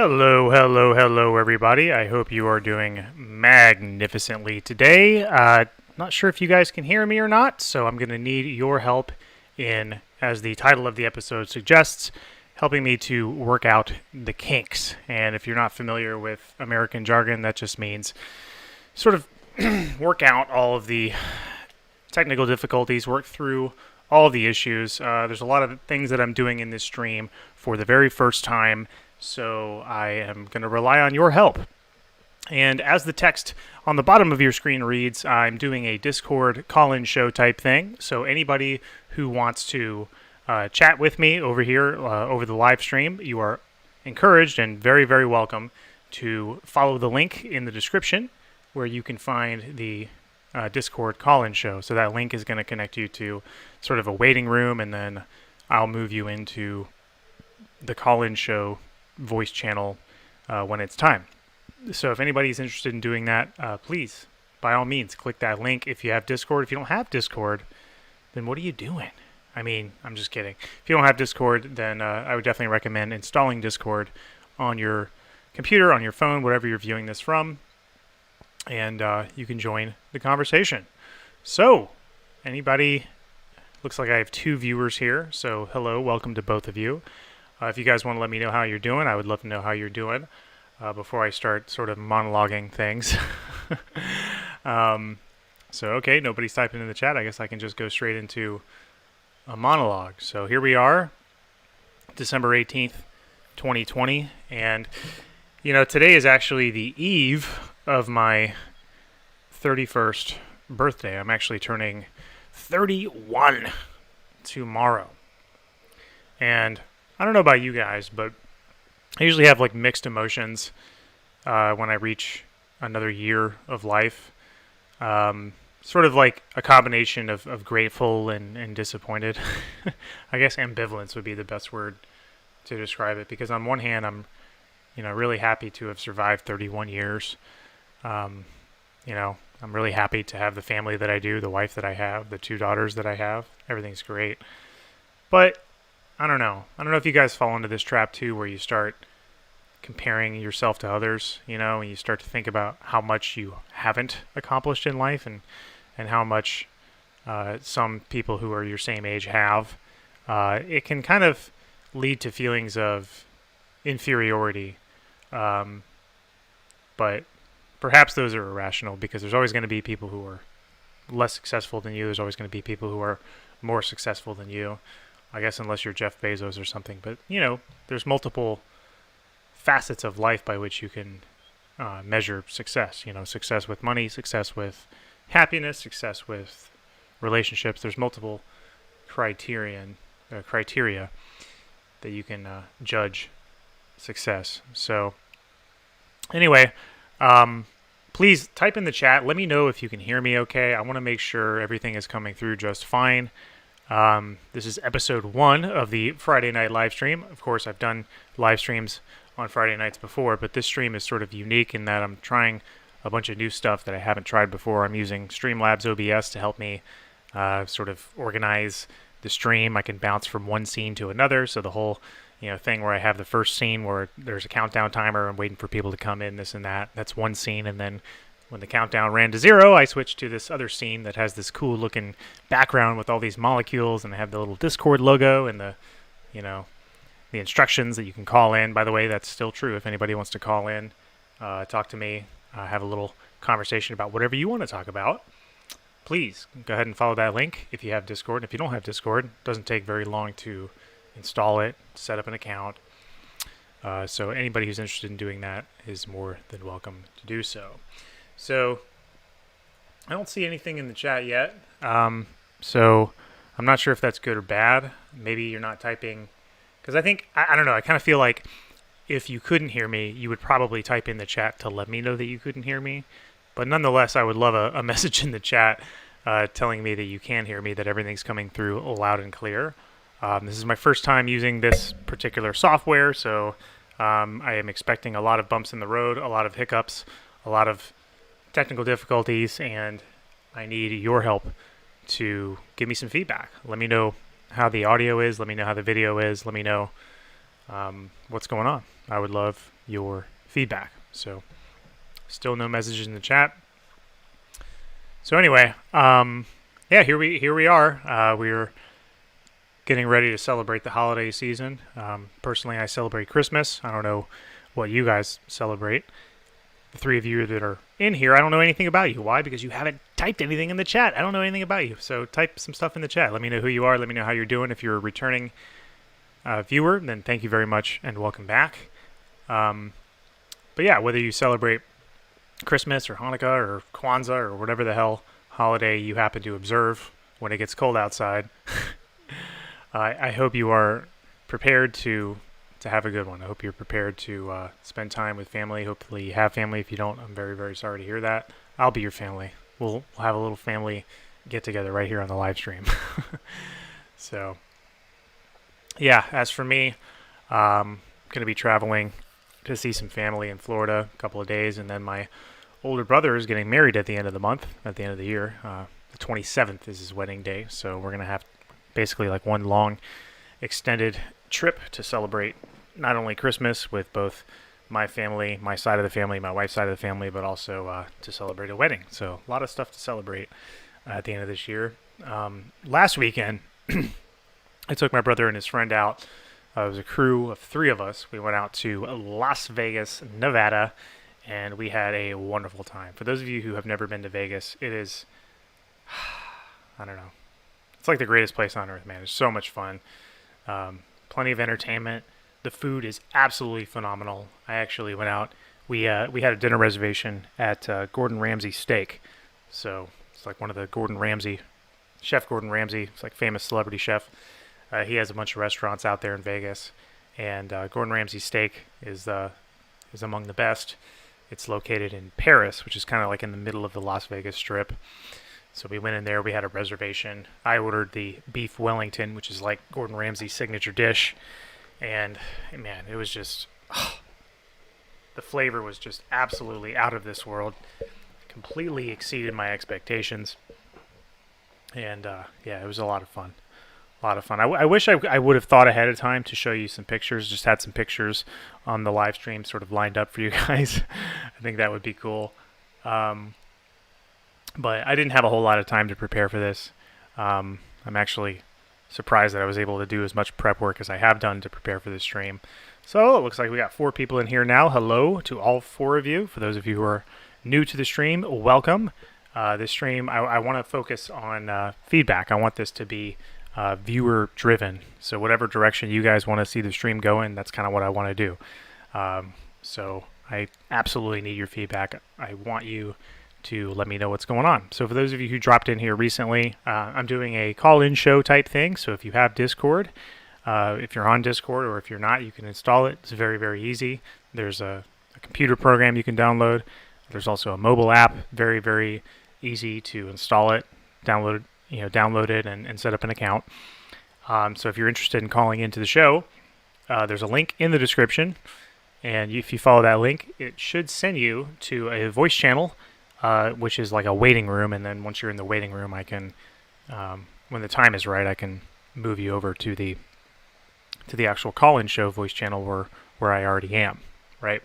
Hello, hello, hello, everybody. I hope you are doing magnificently today. Not sure if you guys can hear me or not, so I'm going to need your help in, as the title of the episode suggests, helping me to work out the kinks. And if you're not familiar with American jargon, that just means sort of work out all of the technical difficulties, work through all of the issues. There's a lot of things that I'm doing in this stream for the very first time, so I am going to rely on your help. And as the text on the bottom of your screen reads, I'm doing a Discord call-in show type thing. So anybody who wants to chat with me over here over the live stream, you are encouraged and very, very welcome to follow the link in the description where you can find the Discord call-in show. So that link is going to connect you to sort of a waiting room, and then I'll move you into the call-in show voice channel when it's time. So if anybody's interested in doing that, please, by all means, click that link if you have Discord. If you don't have Discord, then what are you doing? I mean, I'm just kidding. If you don't have Discord, then I would definitely recommend installing Discord on your computer, on your phone, whatever you're viewing this from, and you can join the conversation. So, anybody, looks like I have 2 viewers here, so hello, welcome to both of you. If you guys want to let me know how you're doing, I would love to know how you're doing before I start sort of monologuing things. So, okay, nobody's typing in the chat. I guess I can just go straight into a monologue. So here we are, December 18th, 2020. And, you know, today is actually the eve of my 31st birthday. I'm actually turning 31 tomorrow. And I don't know about you guys, but I usually have like mixed emotions when I reach another year of life. Sort of like a combination of grateful and disappointed. I guess ambivalence would be the best word to describe it, because on one hand, I'm, really happy to have survived 31 years. I'm really happy to have the family that I do, the wife that I have, the 2 daughters that I have. Everything's great. But I don't know. I don't know if you guys fall into this trap too, where you start comparing yourself to others, and you start to think about how much you haven't accomplished in life and how much some people who are your same age have. It can kind of lead to feelings of inferiority, but perhaps those are irrational, because there's always going to be people who are less successful than you. There's always going to be people who are more successful than you. I guess unless you're Jeff Bezos or something. But, there's multiple facets of life by which you can measure success. Success with money, success with happiness, success with relationships. There's multiple criteria that you can judge success. So, anyway, please type in the chat. Let me know if you can hear me okay. I want to make sure everything is coming through just fine. This is episode 1 of the Friday night live stream. Of course, I've done live streams on Friday nights before, but this stream is sort of unique in that I'm trying a bunch of new stuff that I haven't tried before. I'm using Streamlabs OBS to help me sort of organize the stream. I can bounce from one scene to another, so the whole thing where I have the first scene where there's a countdown timer and waiting for people to come in, this and that. That's one scene, and then when the countdown ran to 0, I switched to this other scene that has this cool looking background with all these molecules, and I have the little Discord logo and the instructions that you can call in. By the way, that's still true. If anybody wants to call in, talk to me, have a little conversation about whatever you want to talk about, please go ahead and follow that link if you have Discord. If you don't have Discord, it doesn't take very long to install it, set up an account. So anybody who's interested in doing that is more than welcome to do so. So, I don't see anything in the chat yet, so I'm not sure if that's good or bad. Maybe you're not typing, because I think, I don't know, I kind of feel like if you couldn't hear me, you would probably type in the chat to let me know that you couldn't hear me. But nonetheless, I would love a message in the chat telling me that you can hear me, that everything's coming through loud and clear. This is my first time using this particular software, so I am expecting a lot of bumps in the road, a lot of hiccups, a lot of technical difficulties, and I need your help to give me some feedback. Let me know how the audio is, let me know how the video is, let me know what's going on. I would love your feedback. So still no messages in the chat. So anyway, yeah, here we are. We're getting ready to celebrate the holiday season. Personally, I celebrate Christmas. I don't know what you guys celebrate. The three of you that are in here, I don't know anything about you. Why? Because you haven't typed anything in the chat. I don't know anything about you. So type some stuff in the chat. Let me know who you are. Let me know how you're doing. If you're a returning viewer, then thank you very much and welcome back. But yeah, whether you celebrate Christmas or Hanukkah or Kwanzaa or whatever the hell holiday you happen to observe when it gets cold outside, I hope you are prepared to have a good one. I hope you're prepared to spend time with family. Hopefully you have family. If you don't, I'm very, very sorry to hear that. I'll be your family. We'll have a little family get together right here on the live stream. So, yeah, as for me, I'm going to be traveling to see some family in Florida a couple of days, and then my older brother is getting married at the end of the month, at the end of the year. The 27th is his wedding day, so we're going to have basically like one long extended trip to celebrate not only Christmas with both my family, my side of the family, my wife's side of the family, but also to celebrate a wedding. So a lot of stuff to celebrate at the end of this year. Last weekend, I took my brother and his friend out. It was a crew of three of us. We went out to Las Vegas, Nevada, and we had a wonderful time. For those of you who have never been to Vegas, it is, I don't know, it's like the greatest place on earth, man. It's so much fun. Plenty of entertainment. The food is absolutely phenomenal. I actually went out. We had a dinner reservation at Gordon Ramsay Steak. So it's like one of the Chef Gordon Ramsay. It's like famous celebrity chef. He has a bunch of restaurants out there in Vegas, and Gordon Ramsay Steak is among the best. It's located in Paris, which is kind of like in the middle of the Las Vegas Strip. So we went in there. We had a reservation. I ordered the beef Wellington, which is like Gordon Ramsay's signature dish. And, man, it was just... the flavor was just absolutely out of this world. Completely exceeded my expectations. And, yeah, it was a lot of fun. A lot of fun. I wish I would have thought ahead of time to show you some pictures. Just had some pictures on the live stream sort of lined up for you guys. I think that would be cool. But I didn't have a whole lot of time to prepare for this. I'm actually surprised that I was able to do as much prep work as I have done to prepare for this stream. So it looks like we got 4 people in here now. Hello to all 4 of you. For those of you who are new to the stream, welcome. This stream, I want to focus on feedback. I want this to be viewer driven. So whatever direction you guys want to see the stream go in, that's kind of what I want to do. So I absolutely need your feedback. I want you to let me know what's going on. So for those of you who dropped in here recently, I'm doing a call-in show type thing. So if you have Discord, if you're on Discord, or if you're not, you can install it. It's very, very easy. There's a computer program you can download. There's also a mobile app, very, very easy to install it, download it and set up an account. So if you're interested in calling into the show, there's a link in the description. And if you follow that link, it should send you to a voice channel, which is like a waiting room. And then once you're in the waiting room, I can, when the time is right, I can move you over to the actual call-in show voice channel where I already am, right?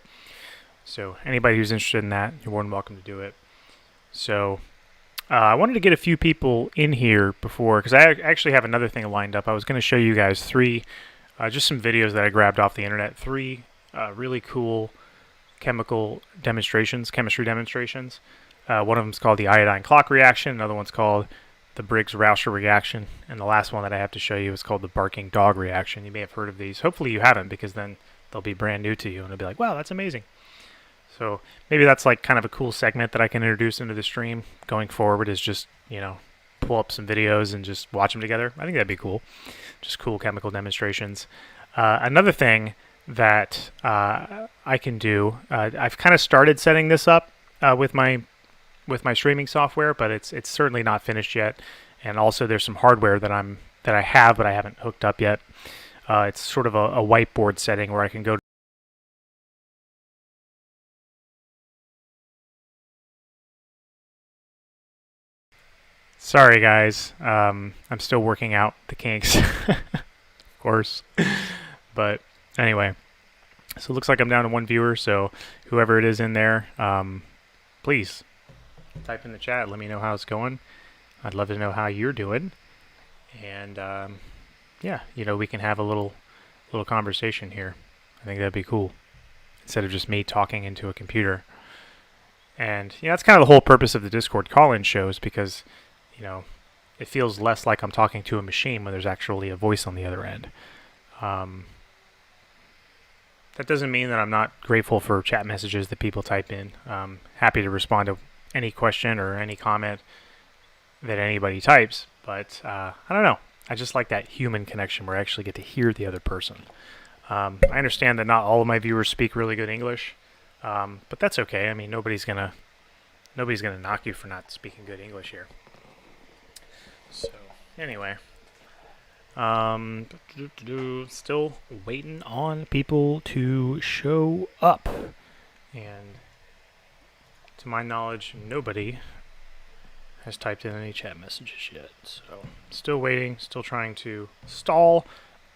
So anybody who's interested in that, you're more than welcome to do it. So I wanted to get a few people in here before, because I actually have another thing lined up. I was going to show you guys 3, just some videos that I grabbed off the internet, 3 really cool chemistry demonstrations. One of them is called the iodine clock reaction. Another one's called the Briggs Rasher reaction. And the last one that I have to show you is called the barking dog reaction. You may have heard of these. Hopefully you haven't, because then they'll be brand new to you and it'll be like, wow, that's amazing. So maybe that's like kind of a cool segment that I can introduce into the stream going forward, is just, pull up some videos and just watch them together. I think that'd be cool. Just cool chemical demonstrations. Another thing that I can do, I've kind of started setting this up with my streaming software, but it's certainly not finished yet. And also there's some hardware that I have but I haven't hooked up yet. It's sort of a whiteboard setting where I can go. Sorry guys, I'm still working out the kinks, of course. But anyway, So it looks like I'm down to one viewer, so whoever it is in there, please type in the chat. Let me know how it's going. I'd love to know how you're doing. And yeah, we can have a little conversation here. I think that'd be cool, instead of just me talking into a computer. And that's kind of the whole purpose of the Discord call-in shows, because it feels less like I'm talking to a machine when there's actually a voice on the other end. That doesn't mean that I'm not grateful for chat messages that people type in. Happy to respond to any question or any comment that anybody types, but I don't know. I just like that human connection where I actually get to hear the other person. I understand that not all of my viewers speak really good English, but that's okay. I mean, nobody's gonna knock you for not speaking good English here. So anyway, still waiting on people to show up, and to my knowledge, nobody has typed in any chat messages yet. So still waiting, still trying to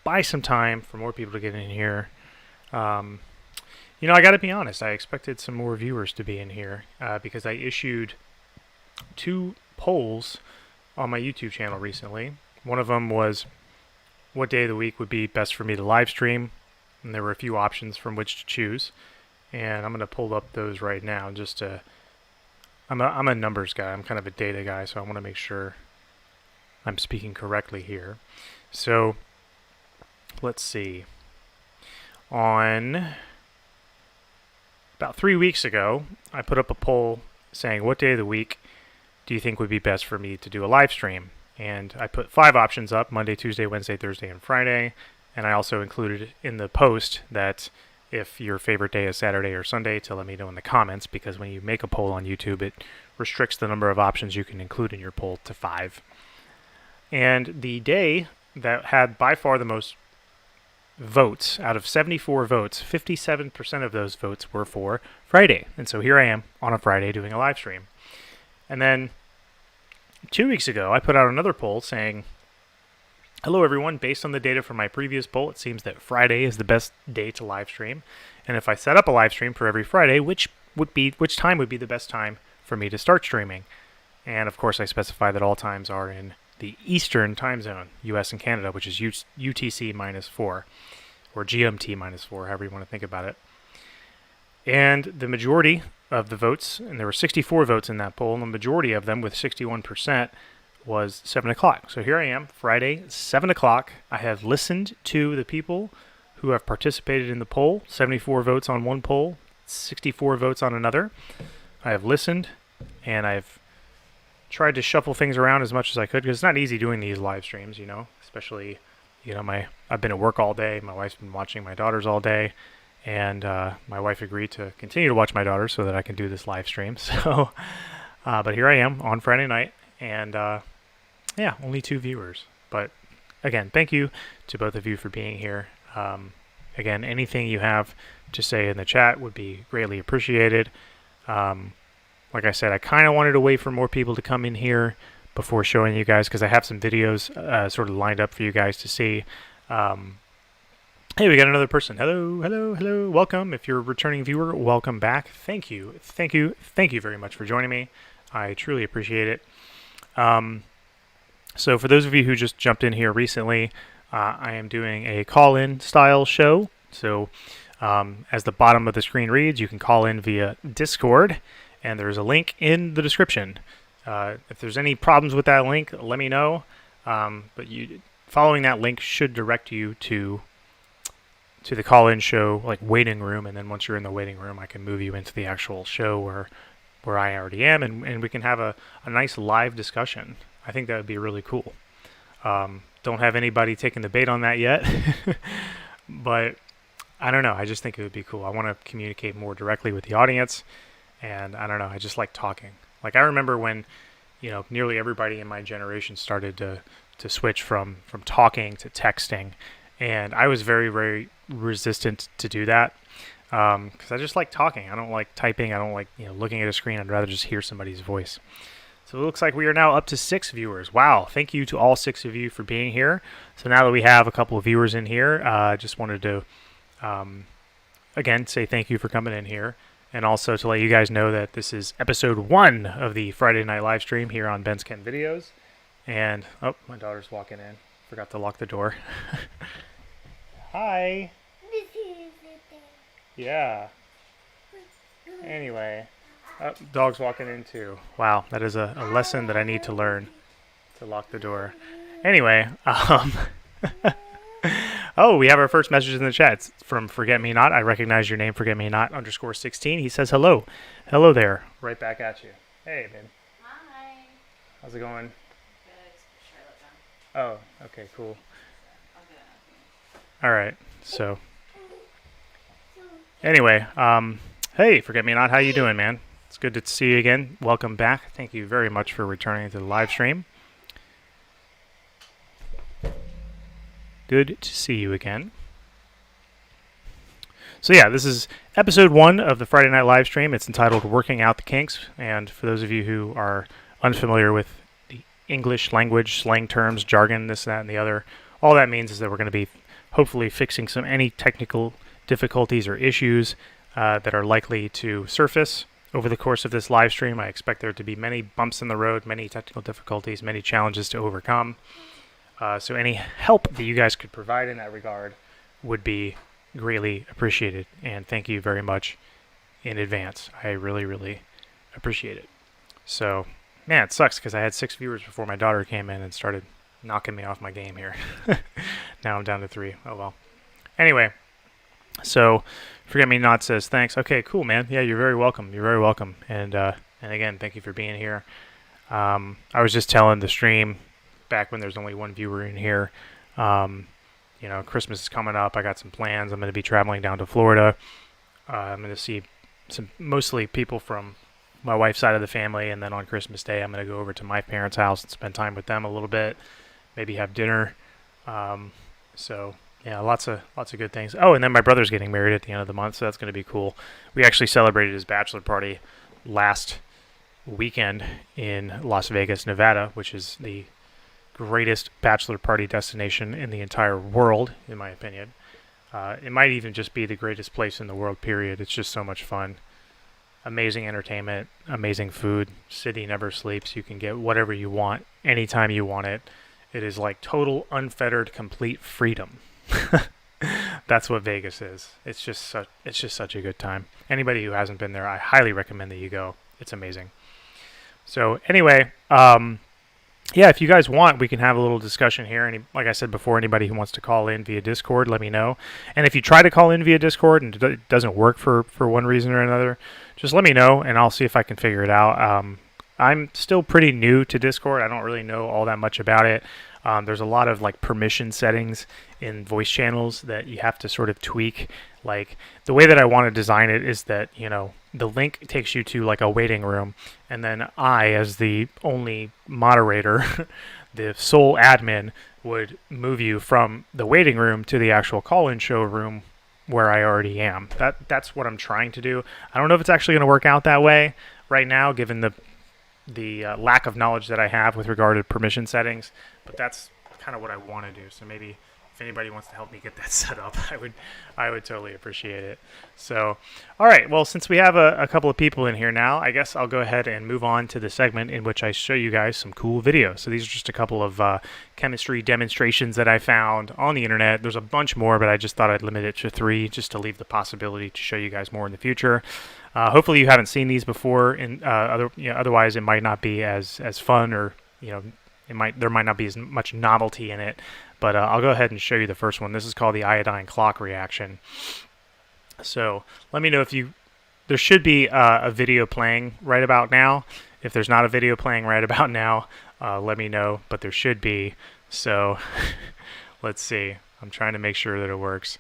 buy some time for more people to get in here. I got to be honest, I expected some more viewers to be in here because I issued 2 polls on my YouTube channel recently. One of them was what day of the week would be best for me to live stream, and there were a few options from which to choose. And I'm going to pull up those right now just to... I'm a numbers guy. I'm kind of a data guy, so I want to make sure I'm speaking correctly here. So let's see. On about 3 weeks ago, I put up a poll saying, what day of the week do you think would be best for me to do a live stream? And I put 5 options up: Monday, Tuesday, Wednesday, Thursday, and Friday. And I also included in the post that if your favorite day is Saturday or Sunday, to let me know in the comments, because when you make a poll on YouTube, it restricts the number of options you can include in your poll to 5. And the day that had by far the most votes, out of 74 votes, 57% of those votes were for Friday. And so here I am on a Friday doing a live stream. And then 2 weeks ago, I put out another poll saying, hello everyone, based on the data from my previous poll, it seems that Friday is the best day to live stream. And if I set up a live stream for every Friday, which time would be the best time for me to start streaming? And of course I specify that all times are in the Eastern time zone, US and Canada, which is UTC -4, or GMT -4, however you want to think about it. And the majority of the votes, and there were 64 votes in that poll, and the majority of them, with 61%, was 7 o'clock. So here I am, Friday, 7 o'clock. I have listened to the people who have participated in the poll. 74 votes on one poll, 64 votes on another. I have listened, and I've tried to shuffle things around as much as I could, because it's not easy doing these live streams, especially, I've been at work all day. My wife's been watching my daughters all day, and my wife agreed to continue to watch my daughters so that I can do this live stream. So, but here I am on Friday night, and yeah, only 2 viewers. But again, thank you to both of you for being here. Again, anything you have to say in the chat would be greatly appreciated. Like I said, I kind of wanted to wait for more people to come in here before showing you guys, because I have some videos sort of lined up for you guys to see. Hey, we got another person. Hello, hello, hello. Welcome. If you're a returning viewer, welcome back. Thank you. Thank you. Thank you very much for joining me. I truly appreciate it. So for those of you who just jumped in here recently, I am doing a call-in style show. So as the bottom of the screen reads, you can call in via Discord, and there's a link in the description. If there's any problems with that link, let me know. But following that link should direct you to the call-in show, like waiting room, and then once you're in the waiting room, I can move you into the actual show where I already am, and we can have a nice live discussion. I think that would be really cool. Don't have anybody taking the bait on that yet, but I don't know. I just think it would be cool. I want to communicate more directly with the audience, and I don't know. I just like talking. Like, I remember when, nearly everybody in my generation started to switch from talking to texting, and I was very, very resistant to do that because I just like talking. I don't like typing. I don't like looking at a screen. I'd rather just hear somebody's voice. So it looks like we are now up to 6 viewers. Wow. Thank you to all 6 of you for being here. So now that we have a couple of viewers in here, I just wanted to again, say thank you for coming in here. And also to let you guys know that this is episode 1 of the Friday night live stream here on Ben's Ken Videos. And, oh, my daughter's walking in. Forgot to lock the door. Hi. Yeah. Anyway, dog's walking in too. Wow, that is a lesson that I need to learn, to lock the door. Anyway, oh, we have our first message in the chat. It's from Forget Me Not. I recognize your name, Forget Me Not _16. He says hello. Hello there. Right back at you. Hey, babe. Hi. How's it going? Good. Oh, okay, cool. All right. So, anyway, hey, Forget Me Not. How you doing, man? It's good to see you again. Welcome back. Thank you very much for returning to the live stream. Good to see you again. So yeah, this is episode 1 of the Friday night live stream. It's entitled Working Out the Kinks. And for those of you who are unfamiliar with the English language, slang terms, jargon, this, that, and the other, all that means is that we're going to be hopefully fixing any technical difficulties or issues that are likely to surface over the course of this live stream. I expect there to be many bumps in the road, many technical difficulties, many challenges to overcome. So any help that you guys could provide in that regard would be greatly appreciated. And thank you very much in advance. I really, really appreciate it. So, man, it sucks because I had 6 viewers before my daughter came in and started knocking me off my game here. Now I'm down to 3. Oh, well. Anyway, so Forget Me Not says thanks. Okay, cool, man. Yeah, you're very welcome. You're very welcome. And again, thank you for being here. I was just telling the stream back when there's only 1 viewer in here. You know, Christmas is coming up. I got some plans. I'm going to be traveling down to Florida. I'm going to see mostly people from my wife's side of the family, and then on Christmas Day, I'm going to go over to my parents' house and spend time with them a little bit. Maybe have dinner. So yeah, lots of good things. Oh, and then my brother's getting married at the end of the month, so that's going to be cool. We actually celebrated his bachelor party last weekend in Las Vegas, Nevada, which is the greatest bachelor party destination in the entire world, in my opinion. It might even just be the greatest place in the world, period. It's just so much fun. Amazing entertainment, amazing food. City never sleeps. You can get whatever you want, anytime you want it. It is like total, unfettered, complete freedom. That's what Vegas is. It's just such a good time. Anybody who hasn't been there, I highly recommend that you go. It's amazing. So anyway, yeah, if you guys want, we can have a little discussion here. Like I said before, anybody who wants to call in via Discord, let me know. And if you try to call in via Discord and it doesn't work for one reason or another, just let me know, and I'll see if I can figure it out. I'm still pretty new to Discord. I don't really know all that much about it. There's a lot of like permission settings in voice channels that you have to sort of tweak. Like the way that I want to design it is that, you know, the link takes you to like a waiting room, and then I, as the only moderator, the sole admin, would move you from the waiting room to the actual call-in show room where I already am. That's what I'm trying to do. I don't know if it's actually going to work out that way right now, given the lack of knowledge that I have with regard to permission settings, but that's kind of what I want to do. So maybe if anybody wants to help me get that set up, I would totally appreciate it. So, all right. Well, since we have a couple of people in here now, I guess I'll go ahead and move on to the segment in which I show you guys some cool videos. So these are just a couple of chemistry demonstrations that I found on the internet. There's a bunch more, but I just thought I'd limit it to 3 just to leave the possibility to show you guys more in the future. Hopefully you haven't seen these before, and otherwise it might not be as fun, or there might not be as much novelty in it. But I'll go ahead and show you the first one. This is called the iodine clock reaction. So let me know if there should be a video playing right about now. If there's not a video playing right about now, let me know, but there should be. So let's see. I'm trying to make sure that it works.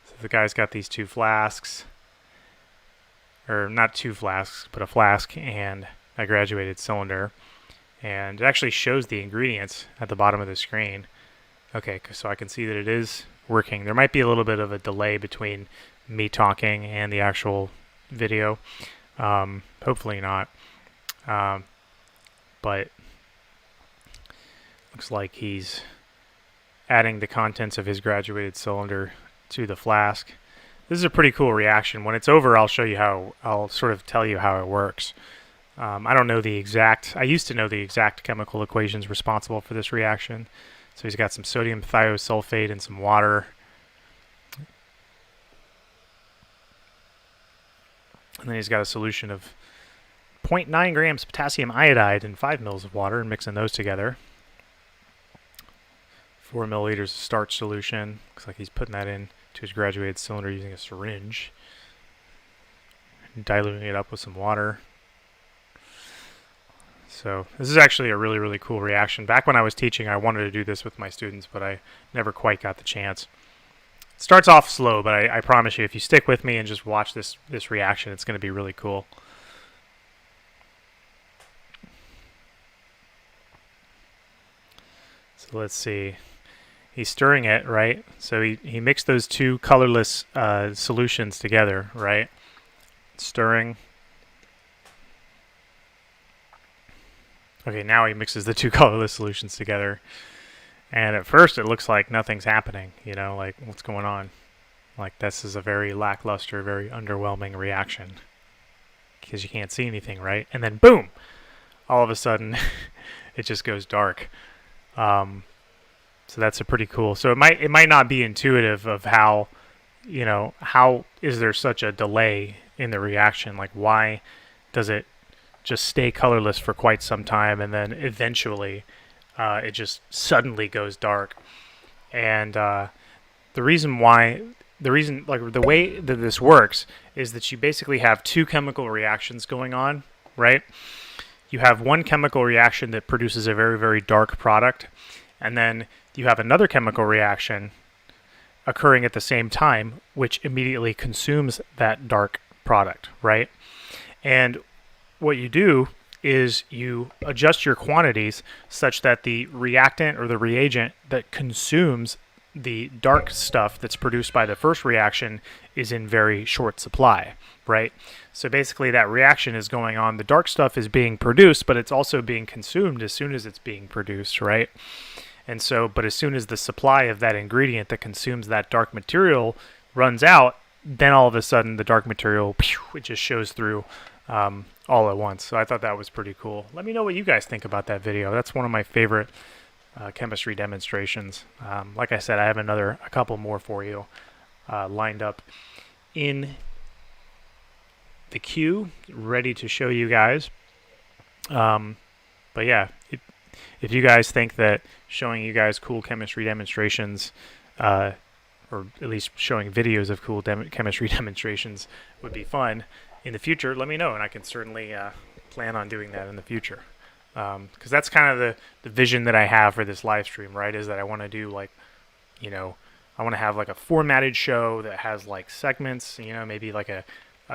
So the guy's got these 2 flasks. Or not 2 flasks, but a flask and a graduated cylinder. And it actually shows the ingredients at the bottom of the screen. Okay, so I can see that it is working. There might be a little bit of a delay between me talking and the actual video. Hopefully not. But looks like he's adding the contents of his graduated cylinder to the flask. This is a pretty cool reaction. When it's over, I'll show you how, I'll sort of tell you how it works. I don't know the exact, I used to know the exact chemical equations responsible for this reaction. So he's got some sodium thiosulfate and some water. And then he's got a solution of 0.9 grams potassium iodide and 5 mils of water, and mixing those together. 4 milliliters of starch solution. Looks like he's putting that in to his graduated cylinder using a syringe. Diluting it up with some water. So this is actually a really, really cool reaction. Back when I was teaching, I wanted to do this with my students, but I never quite got the chance. It starts off slow, but I promise you, if you stick with me and just watch this reaction, it's going to be really cool. So let's see. He's stirring it, right? So he mixed those two colorless solutions together, right? Stirring. Okay, now he mixes the two colorless solutions together. And at first it looks like nothing's happening, you know, like what's going on? Like this is a very lackluster, very underwhelming reaction. Because you can't see anything, right? And then boom! All of a sudden it just goes dark. So that's a pretty cool. So it might not be intuitive of how, you know, how is there such a delay in the reaction? Like why does it just stay colorless for quite some time and then eventually it just suddenly goes dark? And the reason like the way that this works is that you basically have two chemical reactions going on, right? You have one chemical reaction that produces a very, very dark product, and then you have another chemical reaction occurring at the same time, which immediately consumes that dark product, right? And what you do is you adjust your quantities such that the reactant or the reagent that consumes the dark stuff that's produced by the first reaction is in very short supply, right? So basically that reaction is going on. The dark stuff is being produced, but it's also being consumed as soon as it's being produced, right? And so, but as soon as the supply of that ingredient that consumes that dark material runs out, then all of a sudden the dark material, it just shows through all at once. So I thought that was pretty cool. Let me know what you guys think about that video. That's one of my favorite chemistry demonstrations. Like I said, I have a couple more for you lined up in the queue, ready to show you guys. But yeah, if you guys think that showing you guys cool chemistry demonstrations, or at least showing videos of cool chemistry demonstrations would be fun in the future, let me know, and I can certainly plan on doing that in the future. Because that's kind of the vision that I have for this live stream, right? Is that I want to do like, you know, I want to have like a formatted show that has like segments, you know, maybe like a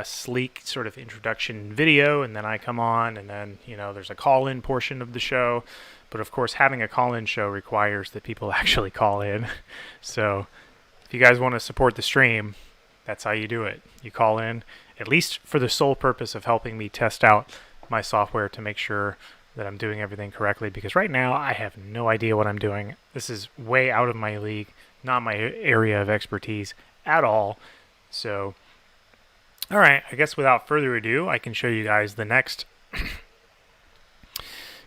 sleek sort of introduction video, and then I come on, and then, you know, there's a call-in portion of the show. But of course, having a call-in show requires that people actually call in. So if you guys want to support the stream, that's how you do it. You call in, at least for the sole purpose of helping me test out my software to make sure that I'm doing everything correctly, because right now I have no idea what I'm doing. This is way out of my league, not my area of expertise at all. So, all right, I guess without further ado, I can show you guys the next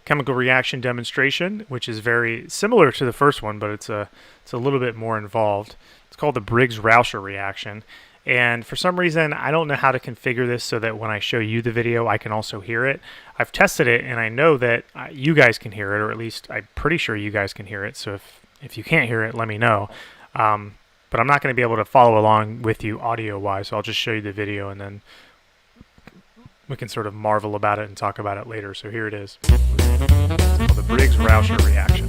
chemical reaction demonstration, which is very similar to the first one, but it's a little bit more involved. It's called the Briggs-Rasher reaction. And for some reason, I don't know how to configure this so that when I show you the video, I can also hear it. I've tested it, and I know that you guys can hear it, or at least I'm pretty sure you guys can hear it. So if you can't hear it, let me know. But I'm not going to be able to follow along with you audio-wise, so I'll just show you the video, and then we can sort of marvel about it and talk about it later. So here it is. It's called the Briggs-Rasher reaction.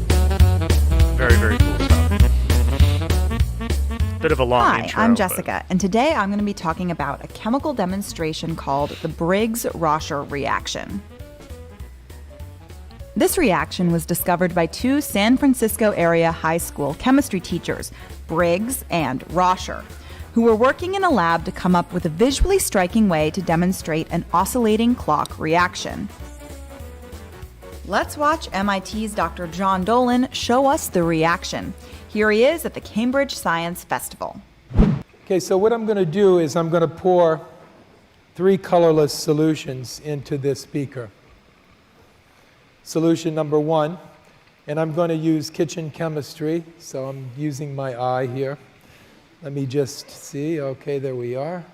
Very, very cool stuff. Bit of a long intro. Hi, I'm Jessica, and today I'm going to be talking about a chemical demonstration called the Briggs-Rasher reaction. This reaction was discovered by two San Francisco area high school chemistry teachers, Briggs and Rasher, who were working in a lab to come up with a visually striking way to demonstrate an oscillating clock reaction. Let's watch MIT's Dr. John Dolan show us the reaction. Here he is at the Cambridge Science Festival. Okay, Okay, so what I'm going to do is I'm going to pour 3 colorless solutions into this beaker. Solution number 1, and I'm going to use kitchen chemistry, so I'm using my eye here. Let me just see. Okay, there we are.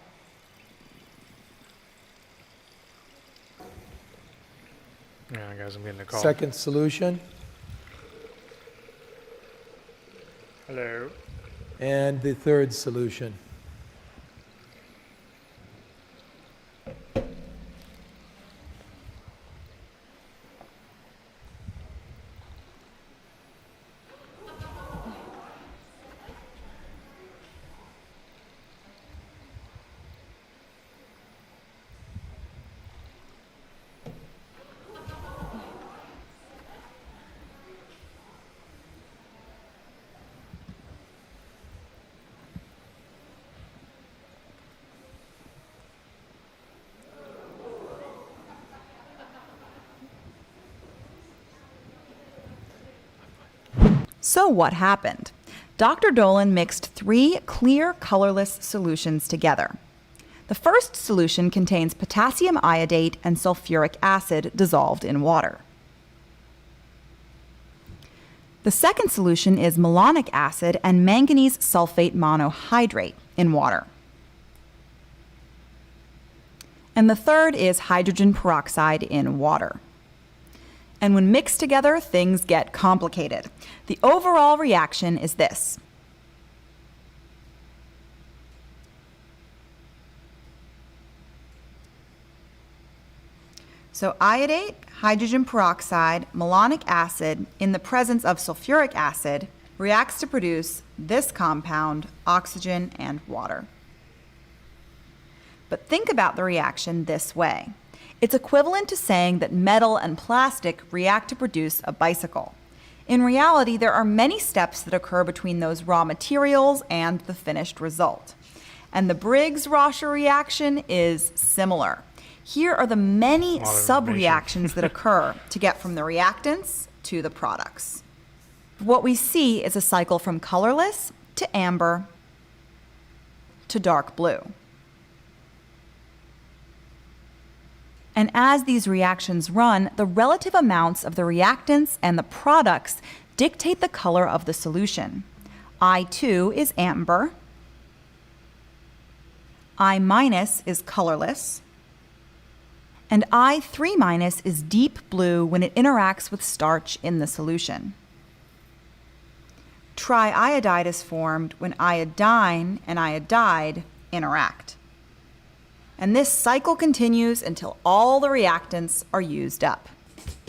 Yeah, guys, I'm getting a call. Second solution. Hello. And the third solution. So what happened? Dr. Dolan mixed 3 clear, colorless solutions together. The first solution contains potassium iodate and sulfuric acid dissolved in water. The second solution is malonic acid and manganese sulfate monohydrate in water. And the third is hydrogen peroxide in water. And when mixed together, things get complicated. The overall reaction is this. So iodate, hydrogen peroxide, malonic acid in the presence of sulfuric acid reacts to produce this compound, oxygen and water. But think about the reaction this way. It's equivalent to saying that metal and plastic react to produce a bicycle. In reality, there are many steps that occur between those raw materials and the finished result. And the Briggs-Rasher reaction is similar. Here are the many sub-reactions that occur to get from the reactants to the products. What we see is a cycle from colorless to amber to dark blue. And as these reactions run, the relative amounts of the reactants and the products dictate the color of the solution. I2 is amber, I- is colorless, and I3- is deep blue when it interacts with starch in the solution. Triiodide is formed when iodine and iodide interact. And this cycle continues until all the reactants are used up.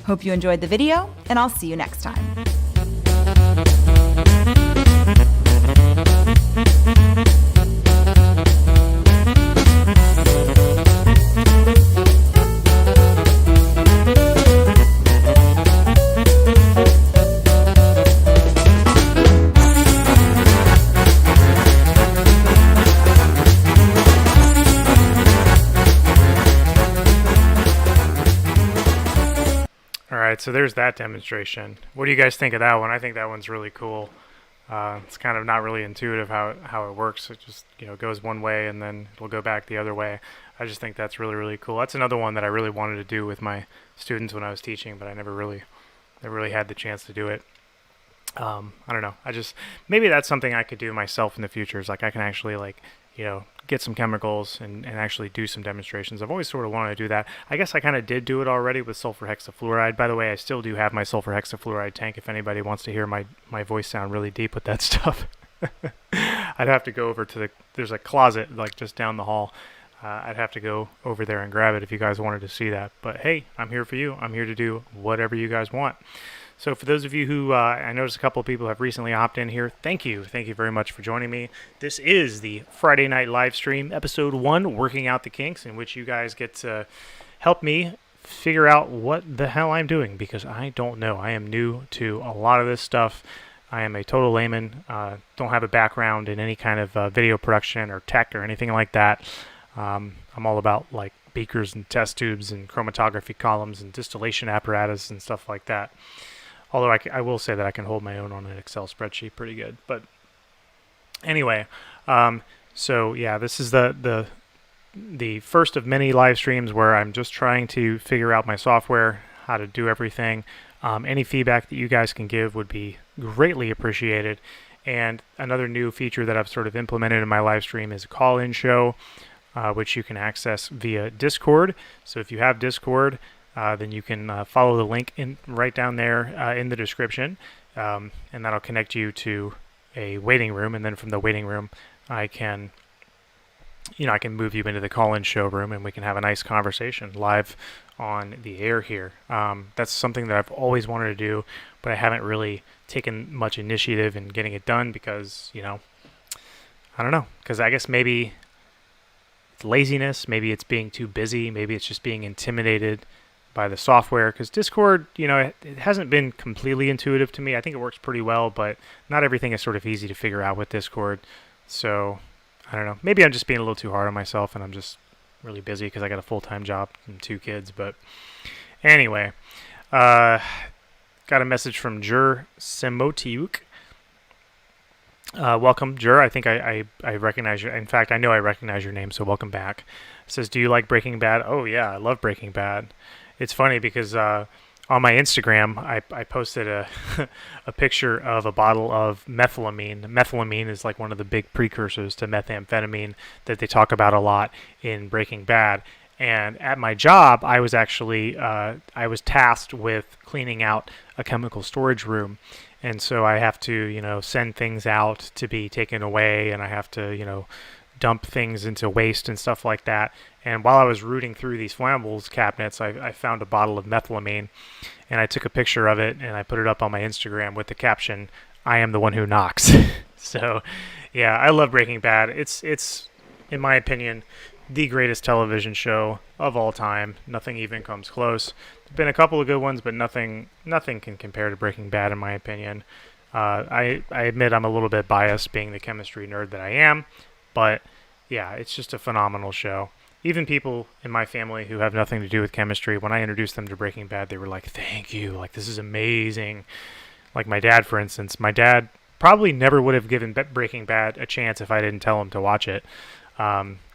Hope you enjoyed the video, and I'll see you next time. Alright, so there's that demonstration. What do you guys think of that one? I think that one's really cool. It's kind of not really intuitive how it works. It just goes one way and then it'll go back the other way. I just think that's really, really cool. That's another one that I really wanted to do with my students when I was teaching, but I never really had the chance to do it. I don't know. Maybe that's something I could do myself in the future. Is like I can actually get some chemicals and actually do some demonstrations. I've always sort of wanted to do that. I guess I kind of did do it already with sulfur hexafluoride. By the way, I still do have my sulfur hexafluoride tank if anybody wants to hear my voice sound really deep with that stuff. I'd have to go over to there's a closet like just down the hall. I'd have to go over there and grab it if you guys wanted to see that. But hey, I'm here for you. I'm here to do whatever you guys want. So for those of you who, I noticed a couple of people have recently hopped in here, thank you. Thank you very much for joining me. This is the Friday Night Live Stream, Episode 1, Working Out the Kinks, in which you guys get to help me figure out what the hell I'm doing, because I don't know. I am new to a lot of this stuff. I am a total layman, don't have a background in any kind of video production or tech or anything like that. I'm all about like beakers and test tubes and chromatography columns and distillation apparatus and stuff like that. Although I will say that I can hold my own on an Excel spreadsheet pretty good. But anyway, So yeah, this is the first of many live streams where I'm just trying to figure out my software, how to do everything. Any feedback that you guys can give would be greatly appreciated. And another new feature that I've sort of implemented in my live stream is a call-in show, which you can access via Discord. So if you have Discord, then you can follow the link right down there in the description, and that'll connect you to a waiting room. And then from the waiting room, I can move you into the call-in showroom, and we can have a nice conversation live on the air here. That's something that I've always wanted to do, but I haven't really taken much initiative in getting it done because, I don't know. Because I guess maybe it's laziness, maybe it's being too busy, maybe it's just being intimidated by the software. Because Discord, it hasn't been completely intuitive to me. I think it works pretty well, but not everything is sort of easy to figure out with Discord. So I don't know. Maybe I'm just being a little too hard on myself, and I'm just really busy because I got a full-time job and 2 kids. But anyway, got a message from Jur Semotiuk. Welcome, Jur. I think I recognize you. In fact, I know I recognize your name, so welcome back. It says, do you like Breaking Bad? Oh, yeah, I love Breaking Bad. It's funny because on my Instagram, I posted a a picture of a bottle of methylamine. Methylamine is like one of the big precursors to methamphetamine that they talk about a lot in Breaking Bad. And at my job, I was actually I was tasked with cleaning out a chemical storage room, and so I have to send things out to be taken away, and I have to dump things into waste and stuff like that. And while I was rooting through these flammables cabinets, I found a bottle of methylamine, and I took a picture of it and I put it up on my Instagram with the caption, "I am the one who knocks." So, yeah, I love Breaking Bad. It's in my opinion the greatest television show of all time. Nothing even comes close. There've been a couple of good ones, but nothing can compare to Breaking Bad in my opinion. I admit I'm a little bit biased, being the chemistry nerd that I am, but yeah, it's just a phenomenal show. Even people in my family who have nothing to do with chemistry, when I introduced them to Breaking Bad, they were like, "Thank you, like this is amazing." Like my dad, for instance. My dad probably never would have given Breaking Bad a chance if I didn't tell him to watch it.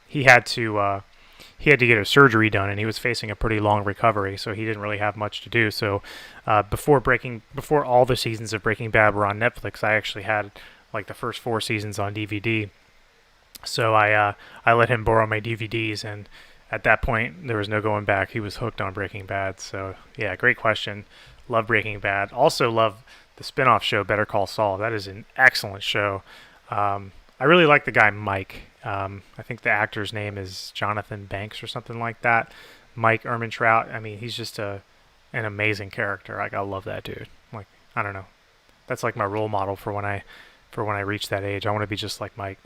He had to get a surgery done, and he was facing a pretty long recovery, so he didn't really have much to do. So before all the seasons of Breaking Bad were on Netflix, I actually had like the first 4 seasons on DVD. So I let him borrow my DVDs, and at that point there was no going back. He was hooked on Breaking Bad. So yeah, great question. Love Breaking Bad. Also love the spin-off show Better Call Saul. That is an excellent show. I really like the guy Mike. I think the actor's name is Jonathan Banks or something like that. Mike Ehrmantraut. I mean, he's just an amazing character. Like, I love that dude. Like, I don't know. That's like my role model for when I reach that age. I want to be just like Mike.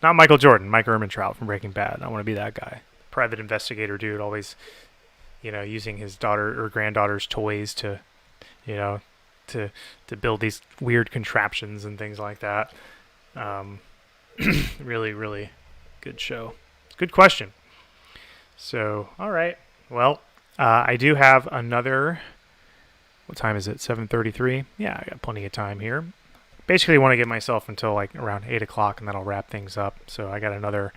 Not Michael Jordan, Mike Ehrmantraut from Breaking Bad. I want to be that guy. Private investigator dude, always, using his daughter or granddaughter's toys to, to build these weird contraptions and things like that. Really, really good show. Good question. So, all right. Well, I do have another. What time is it? 7:33. Yeah, I got plenty of time here. Basically, want to give myself until like around 8 o'clock, and then I'll wrap things up. So I got another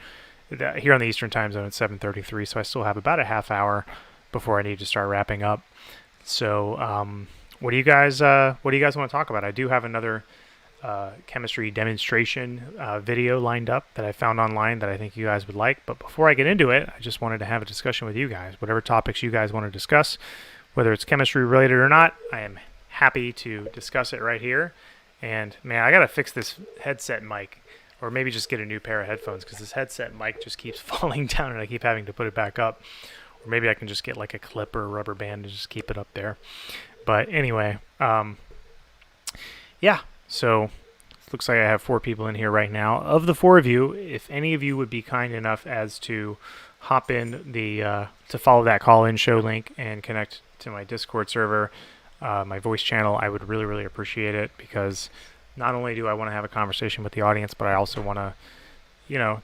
here on the Eastern Time Zone at 7:33. So I still have about a half hour before I need to start wrapping up. So, what do you guys want to talk about? I do have another chemistry demonstration video lined up that I found online that I think you guys would like. But before I get into it, I just wanted to have a discussion with you guys. Whatever topics you guys want to discuss, whether it's chemistry related or not, I am happy to discuss it right here. And man, I gotta fix this headset mic, or maybe just get a new pair of headphones, because this headset mic just keeps falling down and I keep having to put it back up. Or maybe I can just get like a clip or a rubber band to just keep it up there. But anyway, yeah, so it looks like I have 4 people in here right now. Of the 4 of you, if any of you would be kind enough as to hop in to follow that call-in show link and connect to my Discord server, my voice channel, I would really, really appreciate it, because not only do I want to have a conversation with the audience, but I also want to,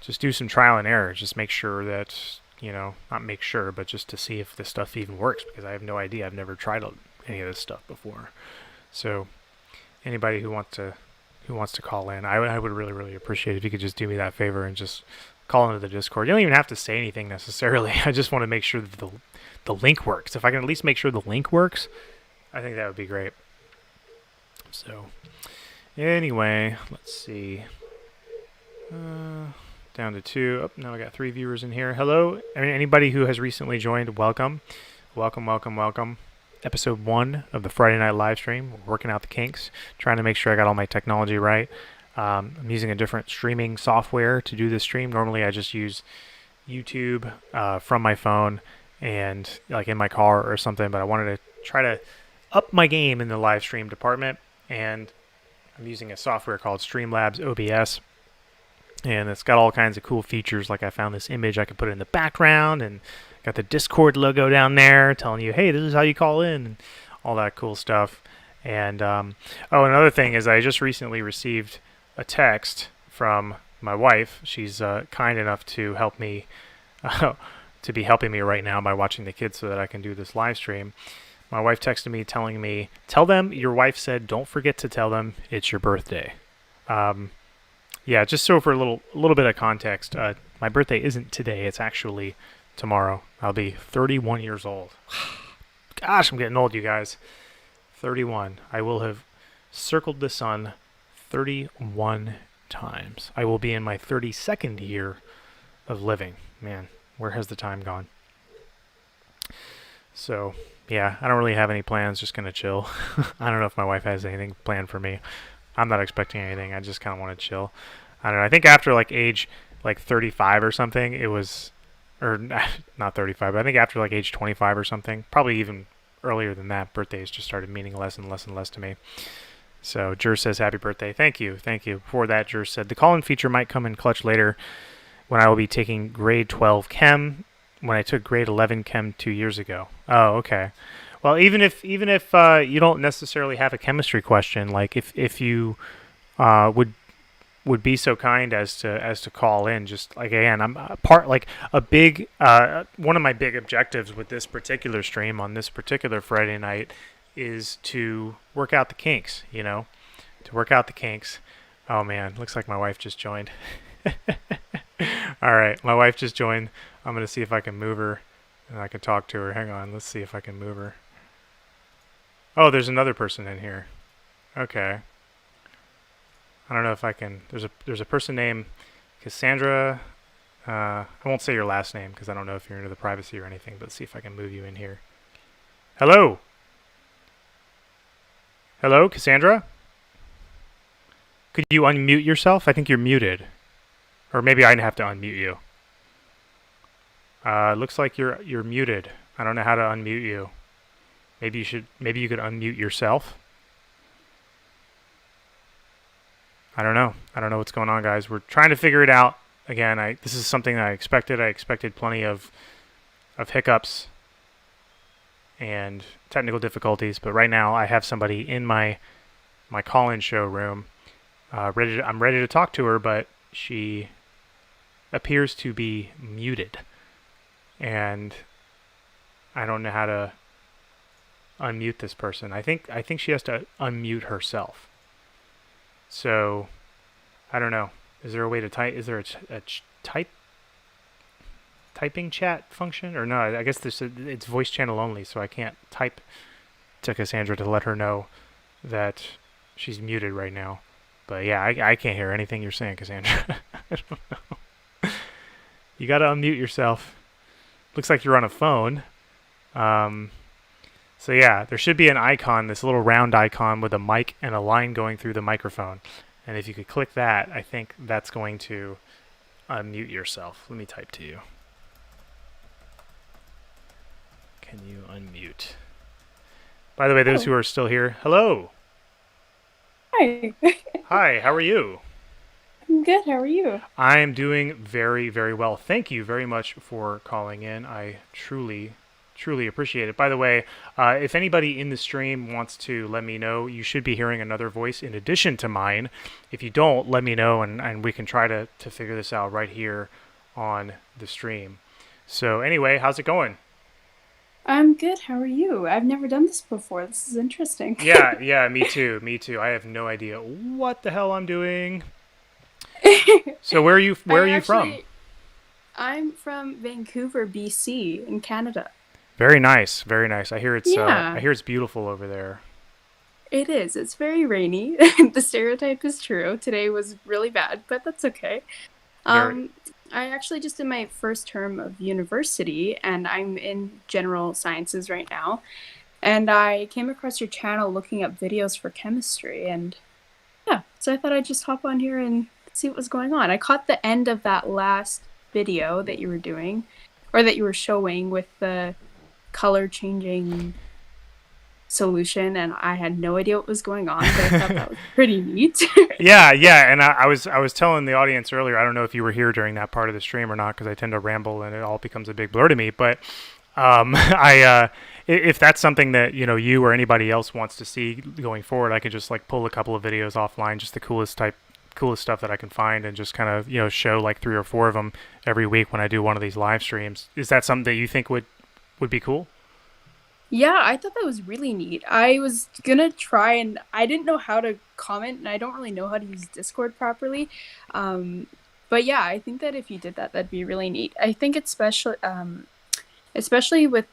just do some trial and error. Just make sure that, not make sure, but just to see if this stuff even works, because I have no idea. I've never tried any of this stuff before. So anybody who wants to who wants to call in. I would really, really appreciate it if you could just do me that favor and just call into the Discord. You don't even have to say anything necessarily. I just want to make sure that the link works. If I can at least make sure the link works, I think that would be great. So, anyway, let's see. Down to 2. Oh, now I got 3 viewers in here. Hello, anybody who has recently joined, welcome. Welcome, welcome, welcome. Episode 1 of the Friday night live stream. We're working out the kinks, trying to make sure I got all my technology right. I'm using a different streaming software to do this stream. Normally I just use YouTube from my phone and like in my car or something, but I wanted to try to up my game in the live stream department, and I'm using a software called Streamlabs OBS. And it's got all kinds of cool features. Like I found this image I could put in the background, and got the Discord logo down there telling you, hey, this is how you call in, and all that cool stuff. And another thing is I just recently received a text from my wife. She's kind enough to help me, to be helping me right now by watching the kids so that I can do this live stream. My wife texted me telling me, tell them your wife said don't forget to tell them it's your birthday. Yeah, just so for a little bit of context, my birthday isn't today. It's actually tomorrow. I'll be 31 years old. Gosh, I'm getting old, you guys. 31. I will have circled the sun 31 times. I will be in my 32nd year of living. Man, where has the time gone? So, yeah, I don't really have any plans. Just going to chill. I don't know if my wife has anything planned for me. I'm not expecting anything. I just kind of want to chill. I don't know. I think after like age 35 or something, it was, or not 35, but I think after like age 25 or something, probably even earlier than that, birthdays just started meaning less and less and less to me. So Jer says happy birthday. Thank you. Thank you. Before that, Jer said the call-in feature might come in clutch later when I will be taking grade 12 chem when I took grade 11 chem 2 years ago. Oh, okay. Well, even if you don't necessarily have a chemistry question, like if you would be so kind as to call in, just like again, I'm one of my big objectives with this particular stream on this particular Friday night is to work out the kinks. To work out the kinks. Oh man, looks like my wife just joined. All right, my wife just joined. I'm gonna see if I can move her and I can talk to her. Hang on, let's see if I can move her. Oh, there's another person in here. Okay. I don't know if I can. There's a person named Cassandra. I won't say your last name because I don't know if you're into the privacy or anything, but let's see if I can move you in here. Hello? Hello, Cassandra? Could you unmute yourself? I think you're muted. Or maybe I'd have to unmute you. Looks like you're muted. I don't know how to unmute you. Maybe you could unmute yourself. I don't know. I don't know what's going on, guys. We're trying to figure it out. Again, this is something that I expected. I expected plenty of hiccups and technical difficulties, but right now I have somebody in my call-in show room. I'm ready to talk to her, but she appears to be muted, and I don't know how to unmute this person. I think she has to unmute herself. So, I don't know. Is there a way to type? Is there a typing chat function? Or no, I guess it's voice channel only, so I can't type to Cassandra to let her know that she's muted right now. But yeah, I can't hear anything you're saying, Cassandra. I don't know. You gotta unmute yourself. Looks like you're on a phone. So yeah, there should be an icon, this little round icon with a mic and a line going through the microphone. And if you could click that, I think that's going to unmute yourself. Let me type to you. Can you unmute? By the way, those who are still here, hello. Hi. Hi, how are you? I'm good. How are you? I'm doing very, very well. Thank you very much for calling in. I truly appreciate it. By the way, if anybody in the stream wants to let me know, you should be hearing another voice in addition to mine. If you don't, let me know, and we can try to figure this out right here on the stream. So anyway, how's it going? I'm good. How are you? I've never done this before. This is interesting. Yeah, yeah, me too, me too. I have no idea what the hell I'm doing. So where are I you from? actually, I'm from Vancouver, BC, in Canada. Very nice, very nice. I Yeah, hear it's beautiful over there. it is. It's very rainy. The stereotype is true. Today was really bad, but that's okay. Very Um, I actually just in my first term of university, and I'm in general sciences right now. And I came across your channel looking up videos for chemistry, and yeah, so I thought I'd just hop on here and see what was going on. I caught the end of that last video that you were doing, or that you were showing with the color changing solution, and I had no idea what was going on, but I thought that was pretty neat. Yeah, yeah, and I was telling the audience earlier. I don't know if you were here during that part of the stream or not, because I tend to ramble and it all becomes a big blur to me. But if that's something that you or anybody else wants to see going forward, I could just like pull a couple of videos offline, just the coolest stuff that I can find, and just kind of show like 3 or 4 of them every week when I do one of these live streams. Is that something that you think would be cool? Yeah, I thought that was really neat. I was gonna try, and I didn't know how to comment, and I don't really know how to use Discord properly. Um, but yeah, I think that if you did that, that'd be really neat. I think it's especially with,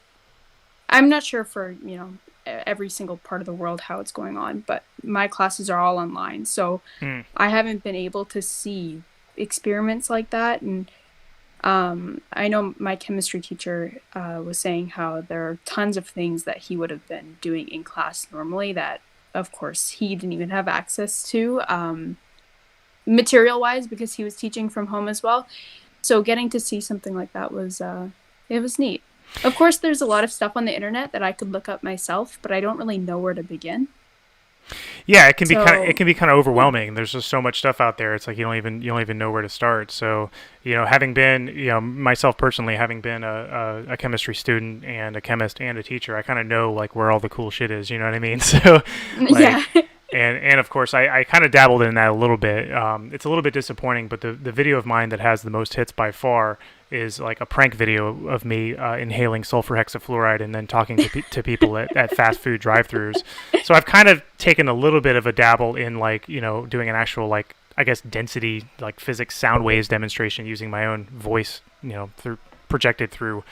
I'm not sure for, every single part of the world how it's going on, but my classes are all online, so Hmm. I haven't been able to see experiments like that. And I know my chemistry teacher was saying how there are tons of things that he would have been doing in class normally that, of course, he didn't even have access to, material wise, because he was teaching from home as well. So getting to see something like that was it was neat. Of course, there's a lot of stuff on the internet that I could look up myself, but I don't really know where to begin. Yeah, it can be So kind of yeah. overwhelming. There's just so much stuff out there. It's like you don't even know where to start. So, having been, myself personally, having been a chemistry student and a chemist and a teacher, I kind of know like where all the cool shit is. You know what I mean? So, Yeah. like, and of course, I kind of dabbled in that a little bit. It's a little bit disappointing, but the video of mine that has the most hits by far is like a prank video of me inhaling sulfur hexafluoride and then talking to people at fast food drive-throughs. So I've kind of taken a little bit of a dabble in like doing an actual like I guess density like physics sound waves demonstration using my own voice through projected through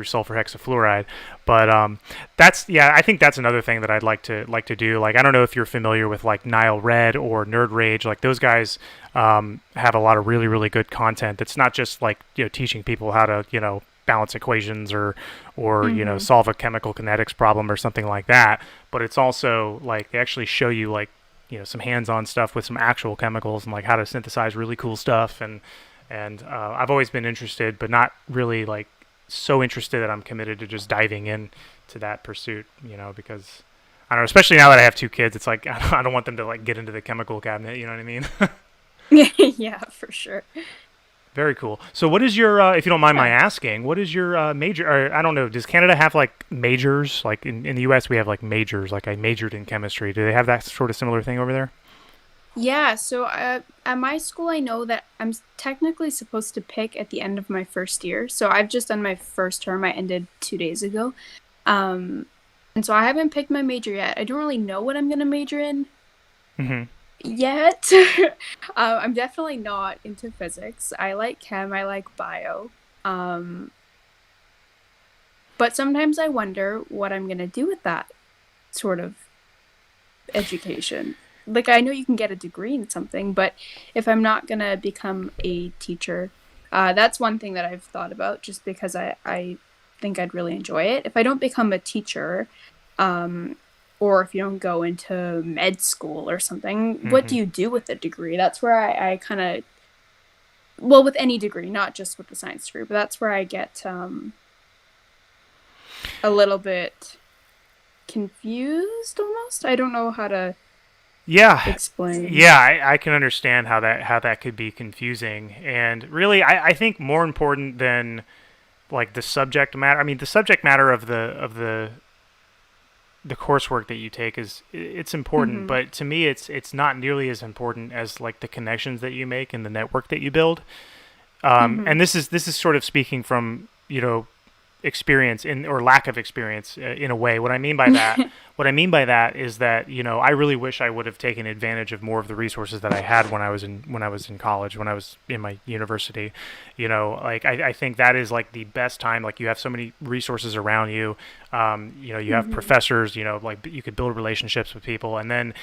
sulfur hexafluoride. But that's yeah, I think that's another thing that I'd like to do. Like I don't know if you're familiar with like Nile Red or Nerd Rage. Like those guys have a lot of really good content. That's not just like teaching people how to balance equations or Hmm. solve a chemical kinetics problem or something like that. But it's also like they actually show you like some hands-on stuff with some actual chemicals and like how to synthesize really cool stuff and I've always been interested, but not really like so interested that I'm committed to just diving in to that pursuit, because I don't know, especially now that I have 2 kids, it's like I don't want them to like get into the chemical cabinet, you know what I mean? Yeah, for sure. Very cool. So what is your, if you don't mind my Yeah. asking, what is your major, or I don't know, does Canada have like majors? Like in the US we have like majors, like I majored in chemistry. Do they have that sort of similar thing over there? Yeah, so at my school, I know that technically supposed to pick at the end of my first year. So I've just done my first term. I ended 2 days ago. Um, and so I haven't picked my major yet. I don't really know what I'm gonna major in Hmm. yet. I'm definitely not into physics. I like chem, I like bio. Um, but sometimes I wonder what I'm gonna do with that sort of education. Like I know you can get a degree in something, but if I'm not gonna become a teacher, that's one thing that I've thought about just because I think I'd really enjoy it. If I don't become a teacher, um, or if you don't go into med school or something, what Hmm. do you do with a degree? That's where I kind of, well, with any degree, not just with the science degree, but that's where I get a little bit confused almost. I don't know how to Yeah, explain. yeah, I can understand how that could be confusing, and really, I think more important than like the subject matter. I mean, the subject matter of the coursework that you take is it's important, Hmm. but to me, it's not nearly as important as like the connections that you make and the network that you build. Hmm. And this is sort of speaking from experience in or lack of experience in a way. What I mean by that is that, I really wish I would have taken advantage of more of the resources that I had when I was in college, when I was in my university. Like I think that is like the best time. Like you have so many resources around you. You have professors. Like you could build relationships with people, and then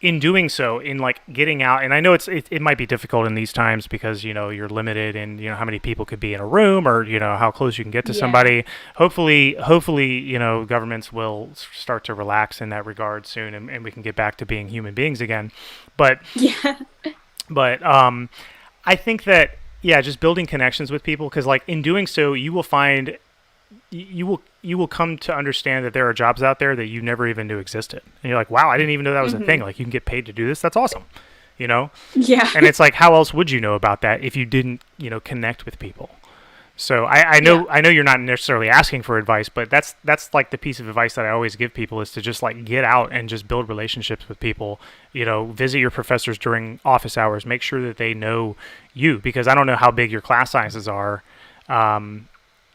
in doing so, in like getting out, and I know it might be difficult in these times because you're limited in how many people could be in a room, or how close you can get to somebody. Hopefully governments will start to relax in that regard soon, and we can get back to being human beings again. But Yeah. but I think that, yeah, just building connections with people, because like in doing so, you will find you will come to understand that there are jobs out there that you never even knew existed, and you're like, wow, I didn't even know that was a thing. Like you can get paid to do this. That's awesome. Yeah. And it's like, how else would you know about that if you didn't connect with people? So I know you're not necessarily asking for advice, but that's like the piece of advice that I always give people, is to just like get out and just build relationships with people. Visit your professors during office hours. Make sure that they know you, because I don't know how big your class sizes are.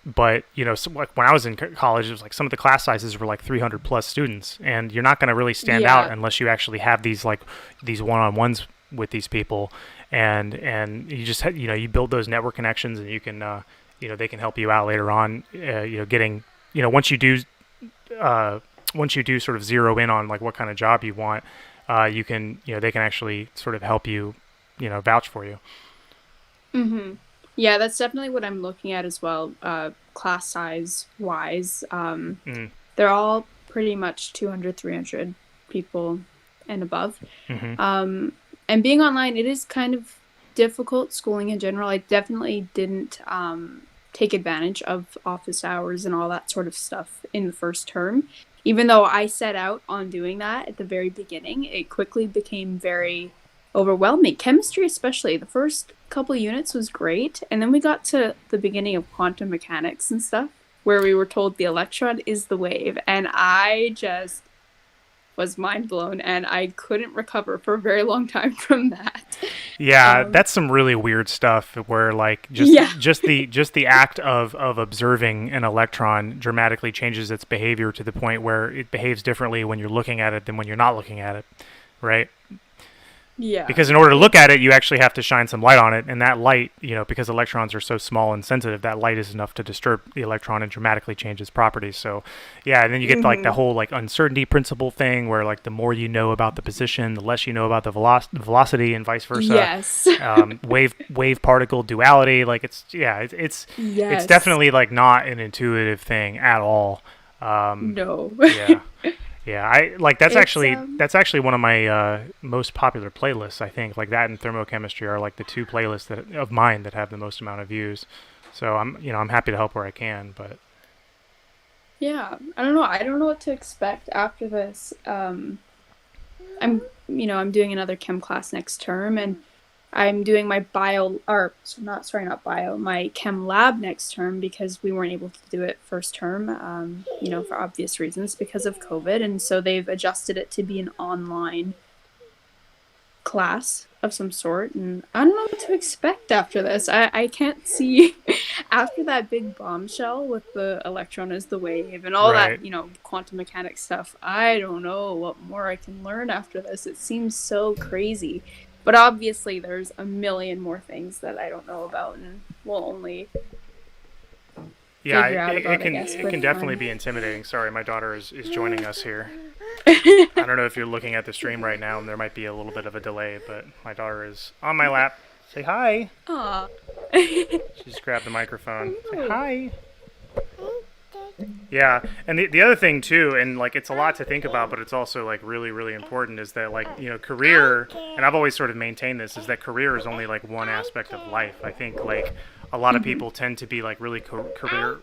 But so like when I was in college, it was like some of the class sizes were like 300 plus students, and you're not going to really stand out unless you actually have these one-on-ones with these people, and you just you build those network connections, and you can they can help you out later on. Getting once you do sort of zero in on like what kind of job you want, you can they can actually sort of help you, vouch for you. Yeah, that's definitely what I'm looking at as well. Class size wise, they're all pretty much 200, 300 people and above. And being online, it is kind of difficult. Schooling in general, I definitely didn't take advantage of office hours and all that sort of stuff in the first term. Even though I set out on doing that at the very beginning, it quickly became very overwhelming. Chemistry especially, the first couple units was great, and then we got to the beginning of quantum mechanics and stuff, where we were told the electron is the wave, and I just was mind blown, and I couldn't recover for a very long time from that. Yeah, that's some really weird stuff where like just the act of observing an electron dramatically changes its behavior to the point where it behaves differently when you're looking at it than when you're not looking at it, right? Yeah. Because in order to look at it, you actually have to shine some light on it, and that light, because electrons are so small and sensitive, that light is enough to disturb the electron and dramatically change its properties. So, yeah, and then you get like the whole like uncertainty principle thing, where like the more you know about the position, the less you know about the velocity, and vice versa. Yes. Wave particle duality, like it's definitely like not an intuitive thing at all. No. Yeah. Yeah, I like that's actually one of my most popular playlists. I think like that and thermochemistry are like the two playlists of mine that have the most amount of views. So I'm happy to help where I can, but yeah, I don't know what to expect after this. I'm doing another chem class next term, and I'm doing my my chem lab next term, because we weren't able to do it first term, for obvious reasons because of COVID. And so they've adjusted it to be an online class of some sort. And I don't know what to expect after this. I can't see after that big bombshell with the electron as the wave and all that, quantum mechanics stuff. I don't know what more I can learn after this. It seems so crazy. But obviously, there's a million more things that I don't know about, and we'll only figure out about, it can definitely be intimidating. Sorry, my daughter is joining us here. I don't know if you're looking at the stream right now, and there might be a little bit of a delay, but my daughter is on my lap. Say hi. Aw. She just grabbed the microphone. Say hi. Yeah, and the other thing too, and like it's a lot to think about, but it's also like really, really important, is that like career, and I've always sort of maintained this, is that career is only like one aspect of life. I think like a lot of people tend to be like really career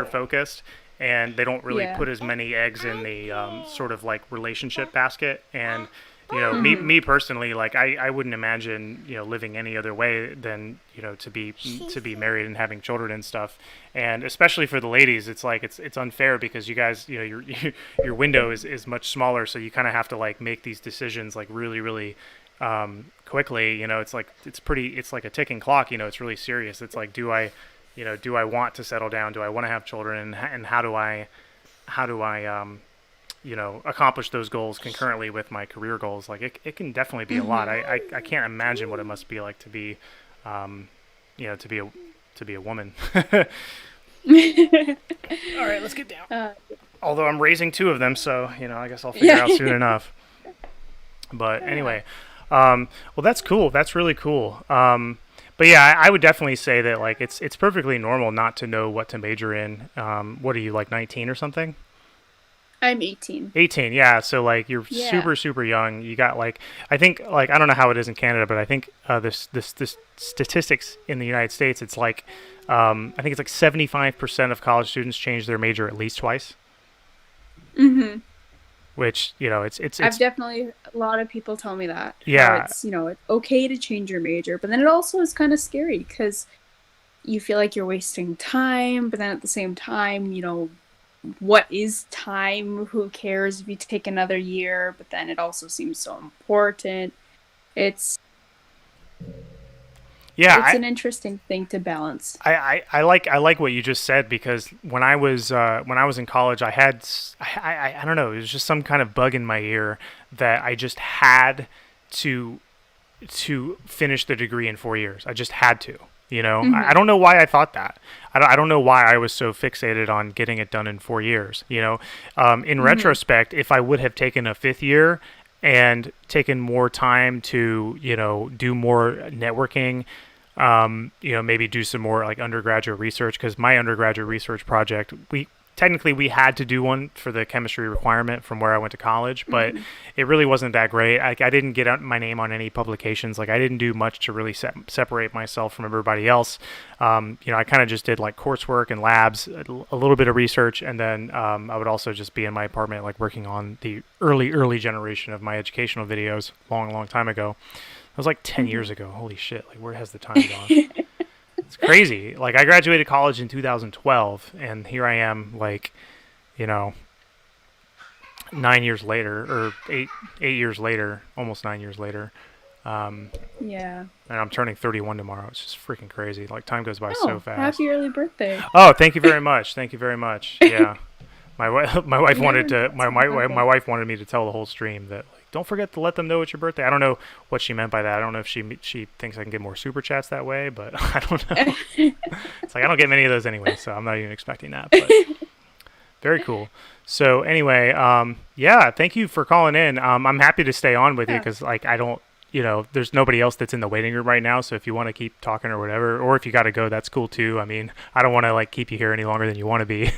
focused, and they don't really put as many eggs in the sort of like relationship basket. And me personally, like I wouldn't imagine living any other way than to be married and having children and stuff. And especially for the ladies, it's like it's unfair, because you guys your window is much smaller, so you kind of have to like make these decisions like really, really quickly. It's like it's like a ticking clock. It's really serious. It's like, do I do I want to settle down? Do I want to have children? And how do I accomplish those goals concurrently with my career goals? Like it can definitely be a lot. I can't imagine what it must be like to be, to be a woman. All right, let's get down. Although I'm raising 2 of them, so I guess I'll figure out soon enough. But anyway, well, that's cool. That's really cool. But yeah, I would definitely say that like it's perfectly normal not to know what to major in. What are you, like 19 or something? I'm 18. 18, yeah. So like you're Yeah. super young. You got like I think like I don't know how it is in Canada, but I think this statistics in the United States, it's like I think it's like 75% of college students change their major at least twice. Mm-hmm. Which it's I've definitely, a lot of people tell me that. Yeah. How it's, it's okay to change your major, but then it also is kind of scary because you feel like you're wasting time, but then at the same time, what is time? Who cares if you take another year? But then it also seems so important. It's an interesting thing to balance. I like what you just said, because when I was in college, I don't know, it was just some kind of bug in my ear that I just had to finish the degree in 4 years. I just had to. I don't know why I thought that. I don't know why I was so fixated on getting it done in 4 years. In retrospect, if I would have taken a 5th year and taken more time to, do more networking, maybe do some more like undergraduate research, because my undergraduate research project, we had to do one for the chemistry requirement from where I went to college, but it really wasn't that great. I didn't get my name on any publications. Like I didn't do much to really separate myself from everybody else. I kind of just did like coursework and labs, a little bit of research, and then I would also just be in my apartment, like working on the early generation of my educational videos long time ago. It was like 10 years ago. Holy shit. Like where has the time gone? It's crazy. Like I graduated college in 2012, and here I am, like, 9 years later, or 8 years later, almost 9 years later. Yeah. And I'm turning 31 tomorrow. It's just freaking crazy. Like time goes by so fast. Happy early birthday. Oh, thank you very much. Thank you very much. Yeah. My wife wanted me to tell the whole stream that, like, don't forget to let them know it's your birthday. I don't know what she meant by that. I don't know if she thinks I can get more super chats that way, but I don't know. It's like I don't get many of those anyway, so I'm not even expecting that. But very cool. So anyway, yeah, thank you for calling in. I'm happy to stay on with you because, like, I don't, there's nobody else that's in the waiting room right now. So if you want to keep talking or whatever, or if you got to go, that's cool too. I mean, I don't want to like keep you here any longer than you want to be.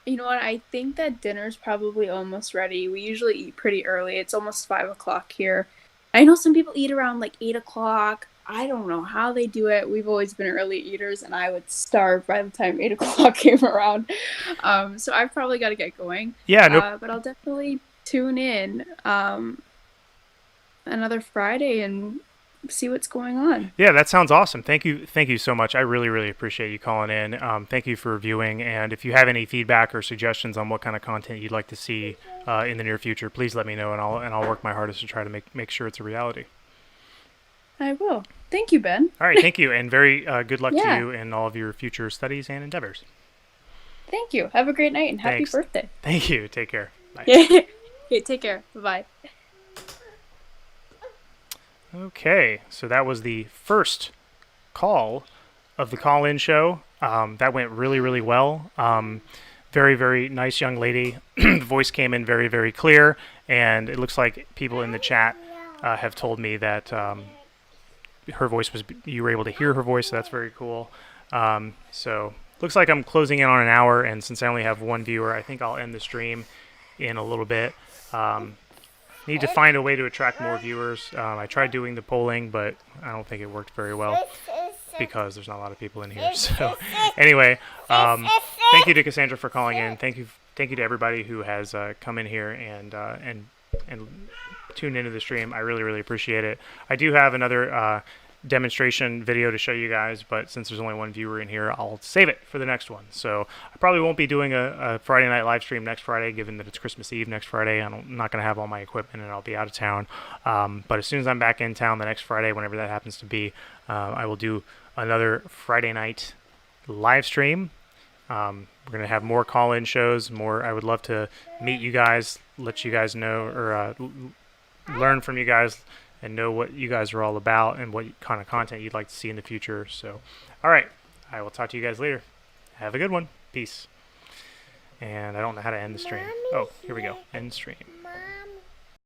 You know what? I think that dinner's probably almost ready. We usually eat pretty early. It's almost 5:00 here. I know some people eat around like 8:00. I don't know how they do it. We've always been early eaters, and I would starve by the time 8:00 came around. So I've probably got to get going. Yeah, no. But I'll definitely tune in another Friday and see what's going on. Yeah, that sounds awesome. Thank you so much. I really appreciate you calling in. Thank you for reviewing, and if you have any feedback or suggestions on what kind of content you'd like to see in the near future, please let me know, and I'll work my hardest to try to make sure it's a reality. I will. Thank you, Ben. All right, thank you, and very good luck to you in all of your future studies and endeavors. Thank you. Have a great night and happy birthday. Thank you. Take care. Bye. Okay, take care. Bye-bye. Okay, so that was the first call of the call-in show. That went really well. Very nice young lady. The voice came in very clear, and it looks like people in the chat have told me that her voice you were able to hear her voice, so that's very cool. So looks like I'm closing in on an hour, and since I only have one viewer, I think I'll end the stream in a little bit. Need to find a way to attract more viewers. I tried doing the polling, but I don't think it worked very well because there's not a lot of people in here. So anyway, thank you to Cassandra for calling in. Thank you to everybody who has come in here and tuned into the stream. I really appreciate it. I do have another demonstration video to show you guys, but since there's only one viewer in here, I'll save it for the next one. So I probably won't be doing a Friday night live stream next Friday, given that it's Christmas Eve next Friday. I'm not going to have all my equipment and I'll be out of town. But as soon as I'm back in town the next Friday, whenever that happens to be, I will do another Friday night live stream. We're going to have more call-in shows. I would love to meet you guys, let you guys know, or learn from you guys, and know what you guys are all about and what kind of content you'd like to see in the future. So, all right, I will talk to you guys later. Have a good one. Peace. And I don't know how to end the stream. Oh, here we go. End stream.